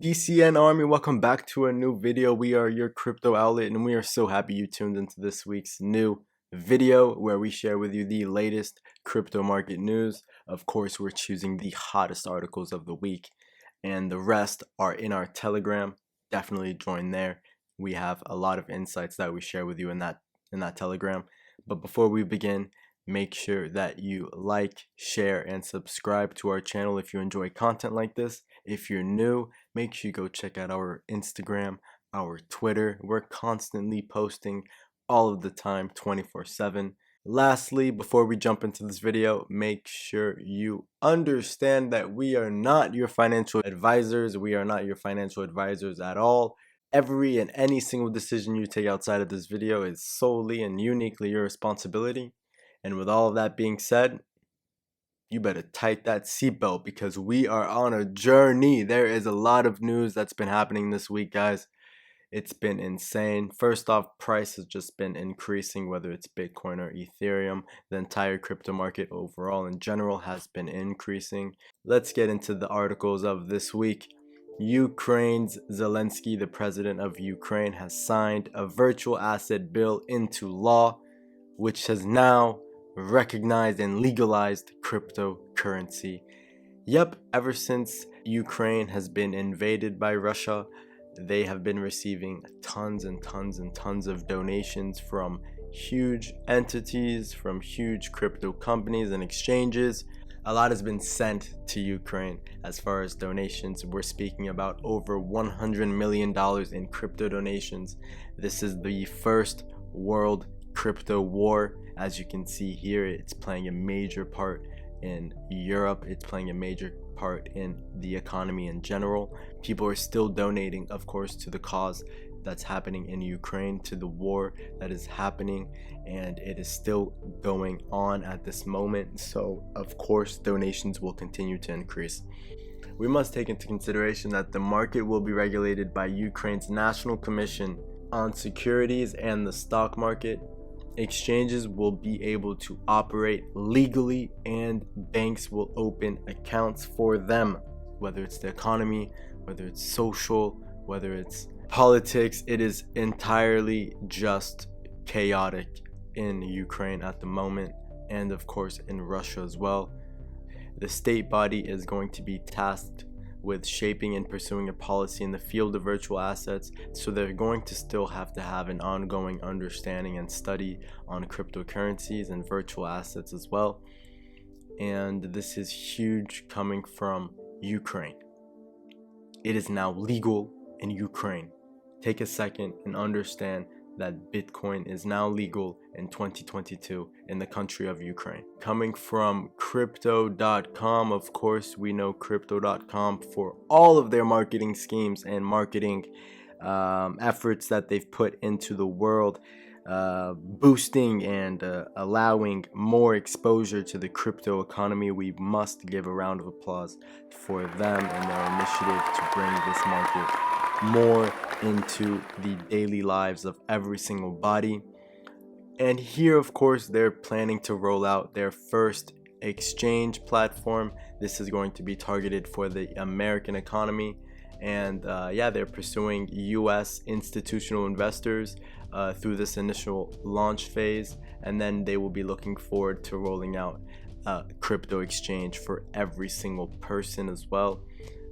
DCN Army, welcome back to a new video. We are your crypto outlet, and we are so happy you tuned into this week's new video where we share with you the latest crypto market news. Of course, we're choosing the hottest articles of the week, and the rest are in our Telegram. Definitely join there. We have a lot of insights that we share with you in that Telegram. But before we begin, make sure that you like, share, and subscribe to our channel if you enjoy content like this. If you're new, make sure you go check out our Instagram, our Twitter. We're constantly posting all of the time, 24/7. Lastly, before we jump into this video, make sure you understand that we are not your financial advisors. We are not your financial advisors at all. Every and any single decision you take outside of this video is solely and uniquely your responsibility. And with all of that being said, you better tighten that seatbelt because we are on a journey. There is a lot of news that's been happening this week, guys. It's been insane. First off, price has just been increasing, whether it's Bitcoin or Ethereum. The entire crypto market overall in general has been increasing. Let's get into the articles of this week. Ukraine's Zelensky, the president of Ukraine, has signed a virtual asset bill into law, which has now recognized and legalized cryptocurrency. Yep, ever since Ukraine has been invaded by Russia, they have been receiving tons and tons and tons of donations from huge entities, from huge crypto companies and exchanges. A lot has been sent to Ukraine as far as donations. We're speaking about over $100 million in crypto donations. This is the first world crypto war. As you can see here, it's playing a major part in Europe. It's playing a major part in the economy in general. People are still donating, of course, to the cause that's happening in Ukraine, to the war that is happening, and it is still going on at this moment. So, of course, donations will continue to increase. We must take into consideration that the market will be regulated by Ukraine's National Commission on Securities and the stock market. Exchanges will be able to operate legally and banks will open accounts for them. Whether it's the economy, whether it's social, whether it's politics, it is entirely just chaotic in Ukraine at the moment, and of course in Russia as well. The state body is going to be tasked with shaping and pursuing a policy in the field of virtual assets, so they're going to still have to have an ongoing understanding and study on cryptocurrencies and virtual assets as well. And this is huge coming from Ukraine. It is now legal in Ukraine. Take a second and understand that Bitcoin is now legal in 2022 in the country of Ukraine. Coming from Crypto.com, of course, we know Crypto.com for all of their marketing schemes and marketing efforts that they've put into the world, boosting and allowing more exposure to the crypto economy. We must give a round of applause for them and their initiative to bring this market more into the daily lives of every single body. And here, of course, they're planning to roll out their first exchange platform. This is going to be targeted for the American economy. And they're pursuing US institutional investors through this initial launch phase. And then they will be looking forward to rolling out a crypto exchange for every single person as well.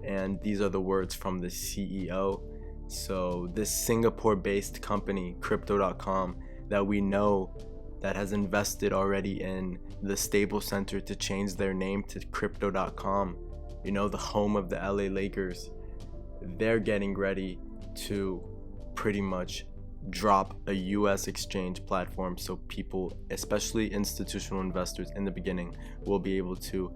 And these are the words from the CEO. So this Singapore-based company, Crypto.com, that we know that has invested already in the Staples Center to change their name to Crypto.com, you know, the home of the LA Lakers, they're getting ready to pretty much drop a US exchange platform, so people, especially institutional investors in the beginning, will be able to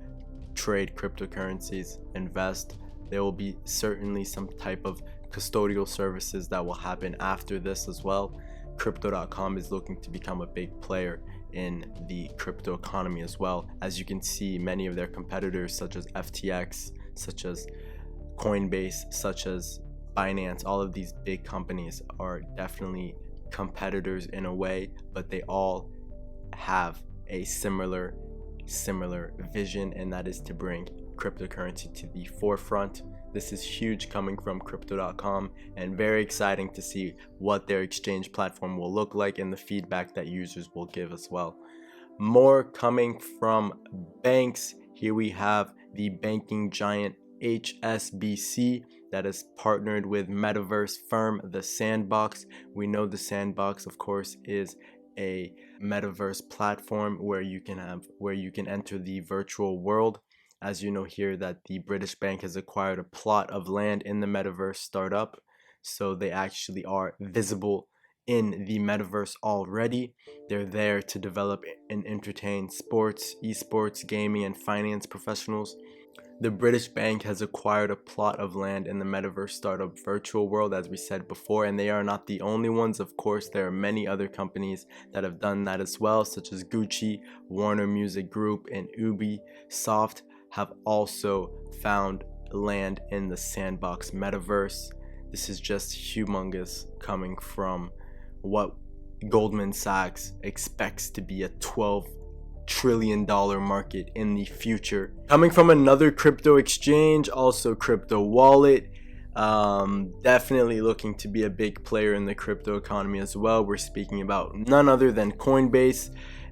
trade cryptocurrencies, invest. There will be certainly some type of custodial services that will happen after this as well. Crypto.com is looking to become a big player in the crypto economy as well. As you can see, many of their competitors such as FTX, such as Coinbase, such as Binance, all of these big companies are definitely competitors in a way, but they all have a similar vision, and that is to bring cryptocurrency to the forefront This is huge coming from Crypto.com, and very exciting to see what their exchange platform will look like and the feedback that users will give as well. More coming from banks. Here we have the banking giant HSBC that is partnered with metaverse firm The Sandbox. We know The Sandbox, of course, is a metaverse platform where you can enter the virtual world. As you know here, that the British bank has acquired a plot of land in the metaverse startup, so they actually are visible in the metaverse already. They're there to develop and entertain sports, esports, gaming, and finance professionals. The British bank has acquired a plot of land in the metaverse startup virtual world, as we said before, and they are not the only ones. Of course, there are many other companies that have done that as well, such as Gucci, Warner Music Group, and Ubisoft have also found land in the Sandbox metaverse. This is just humongous, coming from what Goldman Sachs expects to be a $12 trillion market in the future. Coming from another crypto exchange, also crypto wallet, definitely looking to be a big player in the crypto economy as well. We're speaking about none other than Coinbase.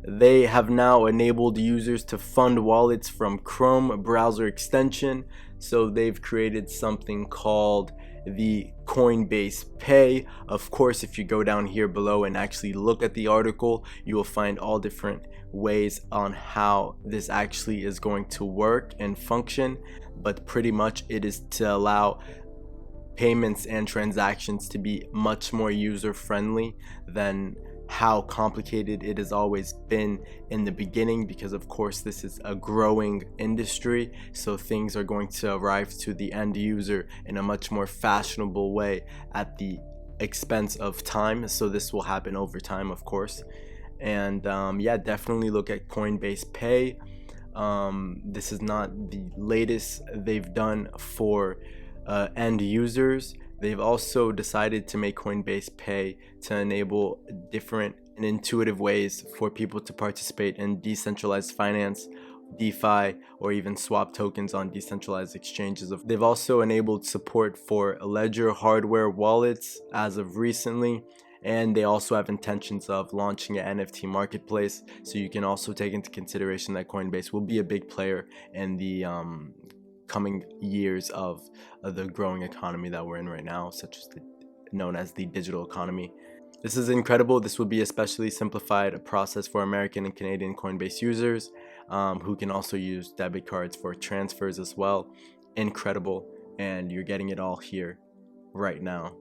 They have now enabled users to fund wallets from Chrome browser extension. So they've created something called the Coinbase Pay. Of course, if you go down here below and actually look at the article, you will find all different ways on how this actually is going to work and function. But pretty much it is to allow payments and transactions to be much more user friendly than how complicated it has always been in the beginning, because of course this is a growing industry, so things are going to arrive to the end user in a much more fashionable way at the expense of time. So this will happen over time, of course. And yeah, definitely look at Coinbase Pay. This is not the latest they've done for end users. They've also decided to make Coinbase Pay to enable different and intuitive ways for people to participate in decentralized finance, DeFi, or even swap tokens on decentralized exchanges. They've also enabled support for Ledger hardware wallets as of recently, and they also have intentions of launching an NFT marketplace. So you can also take into consideration that Coinbase will be a big player in the coming years of the growing economy that we're in right now, such as known as the digital economy. This is incredible. This will be a especially simplified process for American and Canadian Coinbase users who can also use debit cards for transfers as well. Incredible, and you're getting it all here right now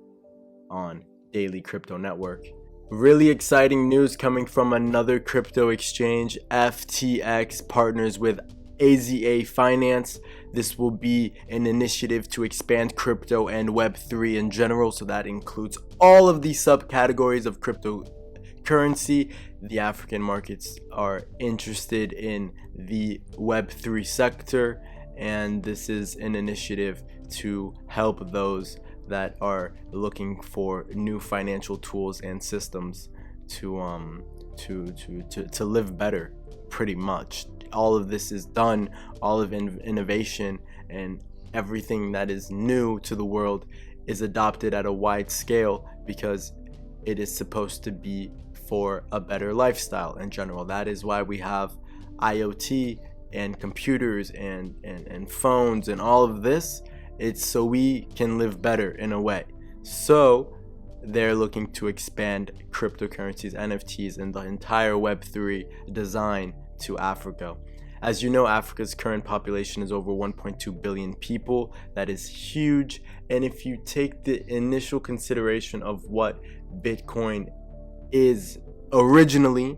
on Daily Crypto Network. Really exciting news coming from another crypto exchange. FTX partners with AZA Finance. This will be an initiative to expand crypto and Web3 in general, so that includes all of the subcategories of cryptocurrency. The African markets are interested in the Web3 sector, and this is an initiative to help those that are looking for new financial tools and systems to live better, pretty much. All of this is done, all of innovation and everything that is new to the world is adopted at a wide scale because it is supposed to be for a better lifestyle in general. That is why we have IoT and computers and phones and all of this. It's so we can live better in a way. So they're looking to expand cryptocurrencies, NFTs, and the entire Web3 design to Africa. As you know, Africa's current population is over 1.2 billion people. That is huge. And if you take the initial consideration of what Bitcoin is originally,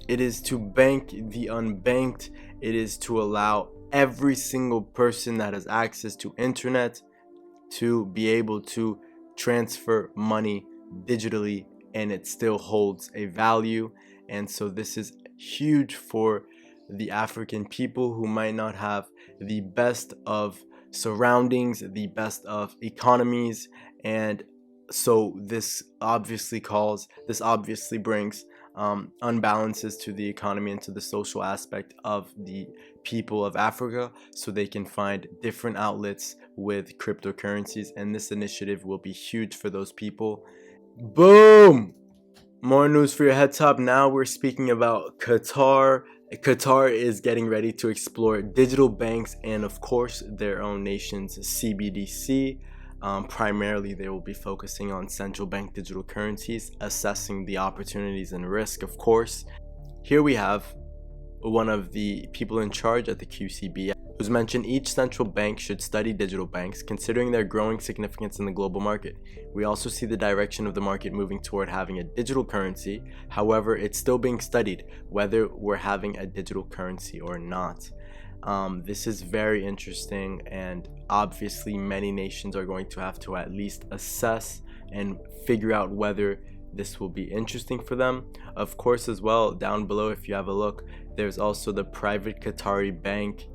it is to bank the unbanked. It is to allow every single person that has access to internet to be able to transfer money digitally, and it still holds a value. And so this is huge for the African people who might not have the best of surroundings, the best of economies, and so this obviously brings unbalances to the economy and to the social aspect of the people of Africa, so they can find different outlets with cryptocurrencies, and this initiative will be huge for those people. Boom! More news for your head top. Now we're speaking about Qatar. Qatar is getting ready to explore digital banks and, of course, their own nation's CBDC. Primarily, they will be focusing on central bank digital currencies, assessing the opportunities and risk, of course. Here we have one of the people in charge at the QCB, who's mentioned each central bank should study digital banks, considering their growing significance in the global market. We also see the direction of the market moving toward having a digital currency. However, it's still being studied whether we're having a digital currency or not. This is very interesting, and obviously many nations are going to have to at least assess and figure out whether this will be interesting for them. Of course, as well, down below, if you have a look, there's also the private Qatari bank,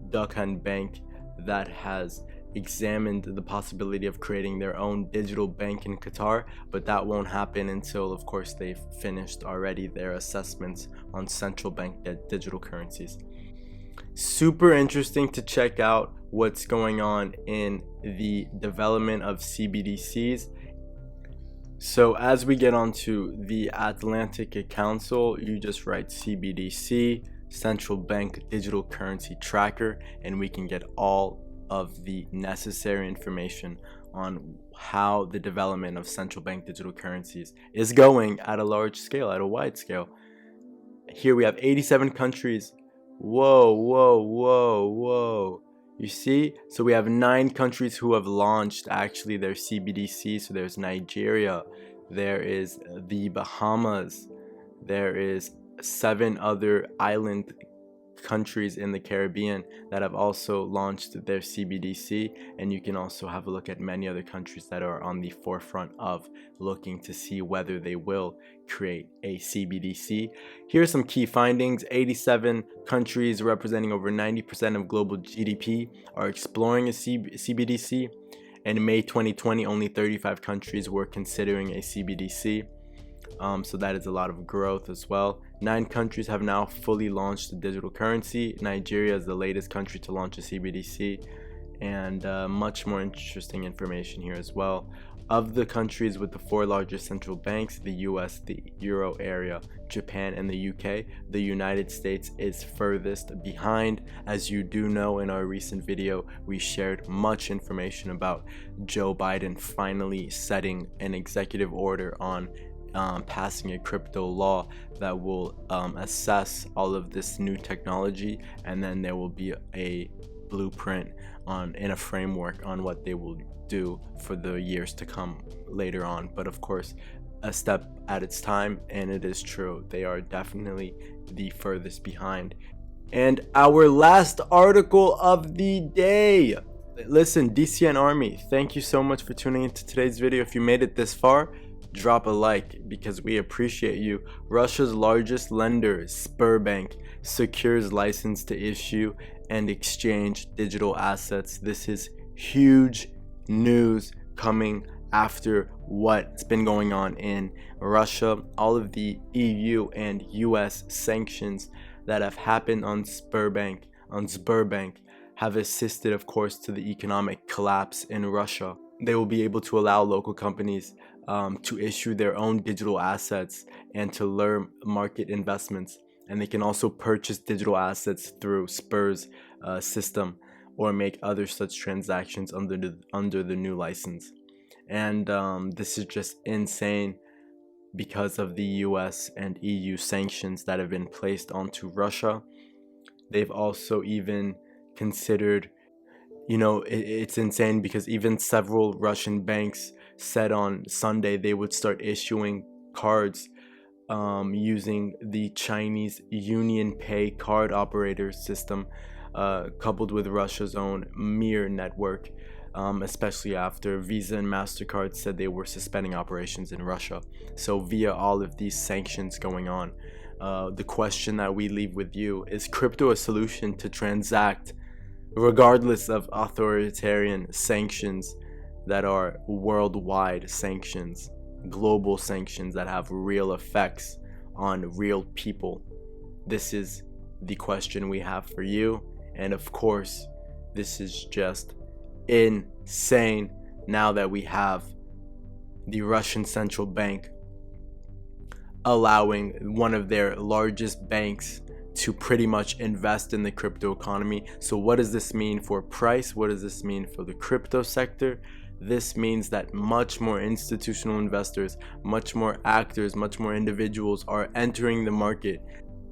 Dukhan Bank, that has examined the possibility of creating their own digital bank in Qatar, but that won't happen until, of course, they've finished already their assessments on central bank digital currencies. Super interesting to check out what's going on in the development of CBDCs. So as we get onto the Atlantic Council, you just write CBDC, Central Bank Digital Currency Tracker, and we can get all of the necessary information on how the development of central bank digital currencies is going at a large scale, at a wide scale. Here we have 87 countries. Whoa. You see? So we have 9 countries who have launched actually their CBDC. So there's Nigeria, there is the Bahamas, there is 7 other island countries in the Caribbean that have also launched their CBDC, and you can also have a look at many other countries that are on the forefront of looking to see whether they will create a CBDC. Here are some key findings. 87 countries representing over 90% of global GDP are exploring a CBDC. In May 2020, only 35 countries were considering a CBDC. So that is a lot of growth as well. 9 countries have now fully launched a digital currency. Nigeria is the latest country to launch a CBDC, and much more interesting information here as well. Of the countries with the 4 largest central banks, the US, the Euro area, Japan, and the UK, the United States is furthest behind. As you do know, in our recent video, we shared much information about Joe Biden finally setting an executive order on passing a crypto law that will assess all of this new technology, and then there will be a blueprint in a framework on what they will do for the years to come later on. But of course, a step at its time, and it is true, they are definitely the furthest behind. And our last article of the day. Listen, DCN Army, thank you so much for tuning into today's video. If you made it this far, drop a like because we appreciate you. Russia's largest lender, Sberbank, secures license to issue and exchange digital assets. This is huge news coming after what's been going on in Russia. All of the EU and US sanctions that have happened on Sberbank have assisted, of course, to the economic collapse in Russia. They will be able to allow local companies to issue their own digital assets and to lure market investments, and they can also purchase digital assets through Sber's system or make other such transactions under the new license. And this is just insane because of the US and EU sanctions that have been placed onto Russia. They've also even considered, it's insane because even several Russian banks said on Sunday they would start issuing cards using the Chinese Union Pay card operator system, coupled with Russia's own Mir network, especially after Visa and MasterCard said they were suspending operations in Russia. So via all of these sanctions going on, the question that we leave with you is crypto a solution to transact regardless of authoritarian sanctions that are worldwide sanctions, global sanctions that have real effects on real people? This is the question we have for you. And of course, this is just insane now that we have the Russian central bank allowing one of their largest banks to pretty much invest in the crypto economy. So what does this mean for price? What does this mean for the crypto sector? This means that much more institutional investors, much more actors, much more individuals are entering the market.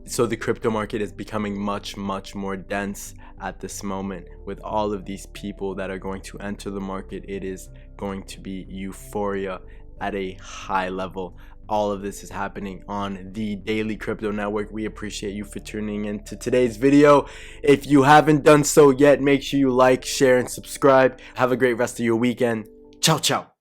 So the crypto market is becoming much more dense at this moment. With all of these people that are going to enter the market, it is going to be euphoria at a high level. All of this is happening on the Daily Crypto Network. We appreciate you for tuning in to today's video. If you haven't done so yet, make sure you like, share, and subscribe. Have a great rest of your weekend. Ciao, ciao.